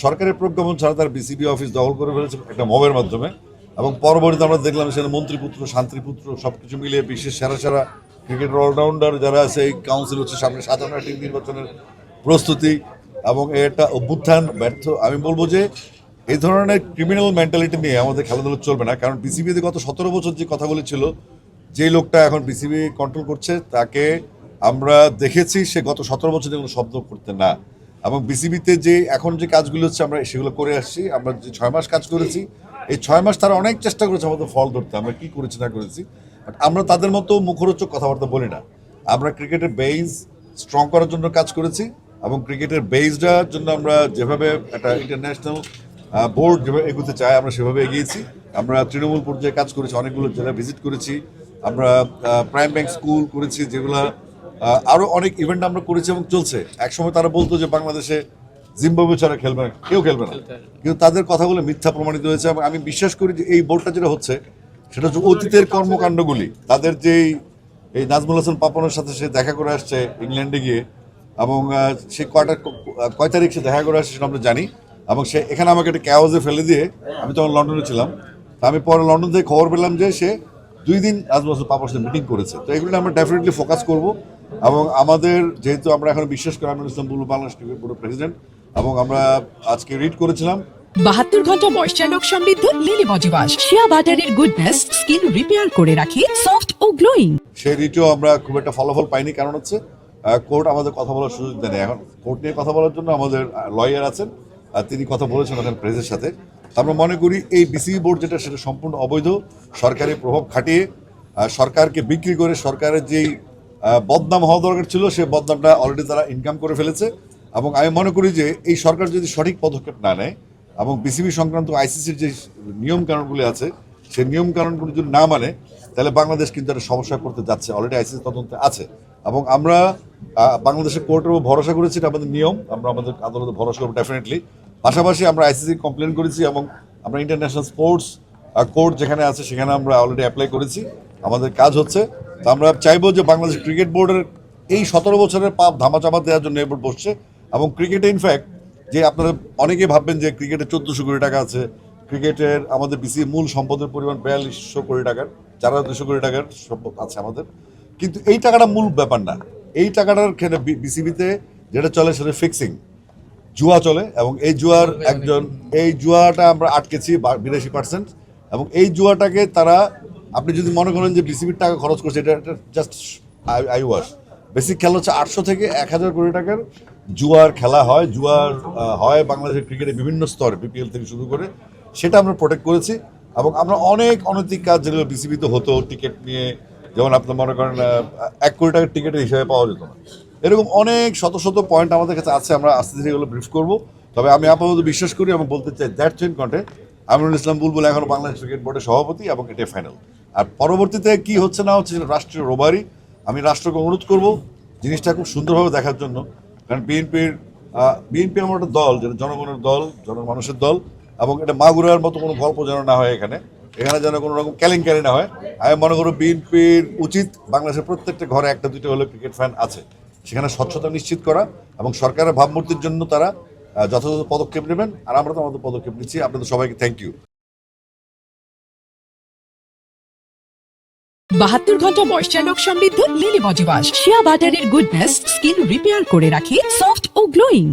সরকারের প্রজ্ঞাপন ছাড়া তার বিসিবি অফিস দখল করে ফেলেছে একটা মবের মাধ্যমে, এবং পরবর্তীতে আমরা দেখলাম সেখানে মন্ত্রীপুত্র শান্তিপুত্র সবকিছু মিলিয়ে বিশ্বের সেরা সেরা ক্রিকেটের অলরাউন্ডার যারা আছে, এই কাউন্সিল হচ্ছে সামনে সাধারণ একটি নির্বাচনের প্রস্তুতি এবং একটা অভ্যুত্থান ব্যর্থ। আমি বলবো যে এই ধরনের ক্রিমিনাল মেন্টালিটি নিয়ে আমাদের খেলাধুলা চলবে না, কারণ বিসিবিতে গত 17 বছর যে কথা বলেছিল, যে লোকটা এখন বিসিবি কন্ট্রোল করছে তাকে আমরা দেখেছি সে গত 17 বছর কোনো শব্দ করতে না। এবং বিসিবিতে যে এখন যে কাজগুলো হচ্ছে আমরা সেগুলো করে আসছি। আমরা যে 6 মাস কাজ করেছি, এই 6 মাস তারা অনেক চেষ্টা করেছে আমাদের ফল ধরতে, আমরা কি করেছি না করেছি, বাট আমরা তাদের মতো মুখরোচক কথাবার্তা বলি না। আমরা ক্রিকেটের বেস স্ট্রং করার জন্য কাজ করেছি, এবং ক্রিকেটের বেসটার জন্য আমরা যেভাবে একটা ইন্টারন্যাশনাল বোর্ড যেভাবে এগোতে চায় আমরা সেভাবে এগিয়েছি। আমরা তৃণমূল পর্যায়ে কাজ করেছি, অনেকগুলো জেলা ভিজিট করেছি, আমরা প্রাইম ব্যাংক স্কুল করেছি, যেগুলো আরও অনেক ইভেন্ট আমরা করেছি এবং চলছে। একসময় তারা বলতো যে বাংলাদেশে জিম্বাবুয়ে ছাড়া খেলবে না, কেউ খেলবে না, কিন্তু তাদের কথাগুলো মিথ্যা প্রমাণিত হয়েছে। এবং আমি বিশ্বাস করি যে এই বোর্ডটা যেটা হচ্ছে সেটা হচ্ছে অতীতের কর্মকাণ্ডগুলি, তাদের যেই এই নাজমুল হাসান পাপনের সাথে সে দেখা করে আসছে ইংল্যান্ডে গিয়ে, এবং সে কয় তারিখ সে দেখা করে আসছে সেটা আমরা জানি, এবং সে এখানে আমাকে একটা ক্যাওয়াজে ফেলে দিয়ে, আমি তখন লন্ডনে ছিলাম, তা আমি পরে লন্ডন থেকে খবর পেলাম যে সে 2 দিন নাজমুল হাসান পাপনের সাথে মিটিং করেছে। তো এগুলো আমরা ডেফিনেটলি ফোকাস করব, এবং আমাদের যেহেতু আমরা এখন বিশ্বাস করি আমিনুল ইসলাম বুলবুল বাংলাদেশ ক্রিকেট বোর্ডের প্রেসিডেন্ট, এবং আমরা আজকে রিড করেছিলাম 72 ঘন্টা ময়েশ্চার লক সমৃদ্ধ লিলি বডি ওয়াশ, শিয়া বাটারের গুডনেস স্কিন রিপেয়ার করে রাখে সফট ও গ্লোয়িং। সেই রিটেও আমরা খুব একটা ফলাফল পাইনি, কারণ হচ্ছে কোর্ট আমাদের কথা বলার সুযোগ দেয়নি। এখন কোর্ট নিয়ে কথা বলার জন্য আমাদের লয়ার আছেন, তিনি কথা বলেছেন ওখানে প্রেসের সাথে। আমরা মনে করি এই বিসিবি বোর্ড যেটা সেটা সম্পূর্ণ অবৈধ, সরকারি প্রভাব খাটিয়ে সরকারকে বিক্রি করে সরকারের যেই বদনাম হওয়া দরকার ছিল সেই বদনামটা অলরেডি তারা ইনকাম করে ফেলেছে। এবং আমি মনে করি যে এই সরকার যদি সঠিক পদক্ষেপ না নেয় এবং বিসিবি সংক্রান্ত আইসিসির যে নিয়মকানুনগুলি আছে সেই নিয়মকানুনগুলি যদি না মানে, তাহলে বাংলাদেশ কিন্তু একটা সমস্যায় পড়তে যাচ্ছে। অলরেডি আইসিসি তদন্তে আছে, এবং আমরা বাংলাদেশের কোর্টের উপর ভরসা করেছি, এটা আমাদের নিয়ম, আমরা আমাদের আদালতে ভরসা করবো ডেফিনেটলি। পাশাপাশি আমরা আইসিসি কমপ্লেন করেছি, এবং আমরা ইন্টারন্যাশনাল স্পোর্টস কোর্ট যেখানে আছে সেখানে আমরা অলরেডি অ্যাপ্লাই করেছি, আমাদের কাজ হচ্ছে। তো আমরা চাইবো যে বাংলাদেশ ক্রিকেট বোর্ডের এই 17 বছরের পাপ ধামাচাপা দেওয়ার জন্য এই বোর্ড বসছে। এবং ক্রিকেটে ইনফ্যাক্ট যে আপনারা অনেকেই ভাববেন যে ক্রিকেটে 1400 কোটি টাকা আছে, ক্রিকেটের আমাদের বিসিবি মূল সম্পদের পরিমাণ 4200 কোটি টাকার, 4200 কোটি টাকার সম্পদ আছে আমাদের, কিন্তু এই টাকাটা মূল ব্যাপার না। এই টাকাটার বিসিবিতে যেটা চলে সেটা ফিক্সিং, জুয়া চলে, এবং এই জুয়াটা আমরা আটকেছি 82%। এবং এই জুয়াটাকে তারা, আপনি যদি মনে করেন যে বিসিবির টাকা খরচ করছে, এটা জাস্ট আই ওয়াশ। বেসিক খেলা হচ্ছে 800 থেকে 1000 কোটি টাকার জুয়ার খেলা হয়, হয় বাংলাদেশের ক্রিকেটের বিভিন্ন স্তরে, বিপিএল থেকে শুরু করে, সেটা আমরা প্রোটেক্ট করেছি। এবং আমরা অনেক অনৈতিক কাজ যেগুলো বিসিবিতে হতো টিকিট নিয়ে, যেমন আপনার মনে করেন 1 কোটি টাকার টিকিটের হিসাবে পাওয়া যেত না, এরকম অনেক শত শত পয়েন্ট আমাদের কাছে আছে। আমরা আস্তে ধীরে এগুলো ব্রিফ করবো। তবে আমি আপাতত বিশ্বাস করি এবং বলতে চাই দ্যাট চেন কন্টে আমিনুল ইসলাম বুলবুল এখন বাংলাদেশ ক্রিকেট বোর্ডের সভাপতি, এবং এটাই ফাইনাল। আর পরবর্তীতে কি হচ্ছে না হচ্ছে সেটা রাষ্ট্রীয় রোবারি। আমি রাষ্ট্রকে অনুরোধ করব জিনিসটা খুব সুন্দরভাবে দেখার জন্য, কারণ বিএনপি আমার একটা দল, যেটা জনগণের দল, জনমানুষের দল, এবং এটা মাগুরার মতো কোনো গল্প যেন না হয়, এখানে যেন কোনো রকম কেলেঙ্কারি না হয়। আমি মনে করব বিএনপির উচিত বাংলাদেশের প্রত্যেকটা ঘরে 1-2 হলে ক্রিকেট ফ্যান আছে, সেখানে স্বচ্ছতা নিশ্চিত করা, এবং সরকারের ভাবমূর্তির জন্য তারা যথাযথ পদক্ষেপ নেবেন। আর আমরা তো আমাদের পদক্ষেপ নিচ্ছি। আপনাদের সবাইকে থ্যাংক ইউ। 72 ঘন্টা ময়েশ্চার লক সমৃদ্ধ লিলি বডি ওয়াশ, শিয়া বাটারের গুডনেস স্কিন রিপেয়ার করে রাখে সফট ও গ্লোয়িং।